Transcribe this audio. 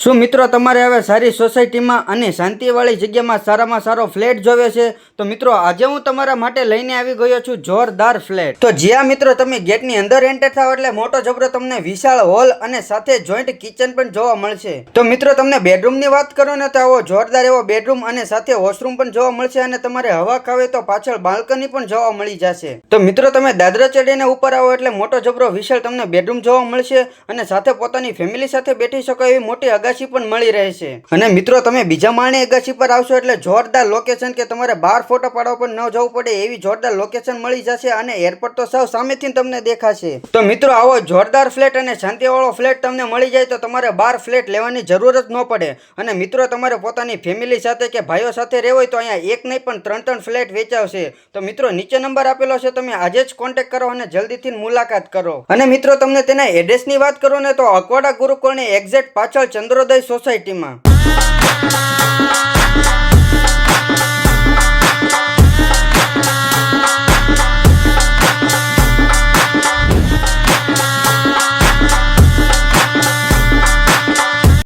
શું મિત્રો તમારે હવે સારી સોસાયટીમાં અને શાંતિવાળી જગ્યામાં સારામાં સારો ફ્લેટ જોવે છે? તો મિત્રો આજે હું તમારા માટે લઈને આવી ગયો છું જોરદાર ફ્લેટ. તો જ્યાં મિત્રો તમે ગેટની અંદર એન્ટર થાવ એટલે મોટો જબરો તમને વિશાળ હોલ અને સાથે જોઈન્ટ કિચન પણ જોવા મળશે. તો મિત્રો તમને બેડરૂમની વાત કરો ને તો આવો જોરદાર એવો બેડરૂમ અને સાથે વોશરૂમ પણ જોવા મળશે અને તમારે હવા ખાવે તો પાછળ બાલ્કની પણ જોવા મળી જશે. તો મિત્રો તમે દાદરા ચડીને ઉપર આવો એટલે મોટો જબરો વિશાળ તમને બેડરૂમ જોવા મળશે અને સાથે પોતાની ફેમિલી સાથે બેઠી શકો એવી મોટી અગાસી પણ મળી રહેશે. અને મિત્રો તમે બીજા માળની અગાસી પર આવશો એટલે જોરદાર લોકેશન કે તમારે બહાર ફોટો પાડવા પણ ન જવું પડે એવી જોરદાર લોકેશન મળી જશે અને એરપોર્ટ તો સાવ સામેથી તમને દેખાશે. તો મિત્રો આવો જોરદાર ફ્લેટ અને શાંતિવાળો ફ્લેટ તમને મળી જાય તો તમારે બહાર ફ્લેટ લેવાની જરૂર જ ન પડે. અને મિત્રો તમારે પોતાની ફેમિલી સાથે કે ભાઈઓ સાથે રહેવું હોય તો અહીંયા એક નહીં પણ ત્રણ ફ્લેટ વેચાવશે. તો મિત્રો નીચે નંબર આપેલો છે, તમે આજે જ કોન્ટેક્ટ કરો અને જલ્દીથી મુલાકાત કરો. અને મિત્રો તમને તેના એડ્રેસની વાત કરો ને તો અકવાડા ગુરુકુળની એક્ઝેક્ટ પાછળ ચંદ્રોદય સોસાયટીમાં.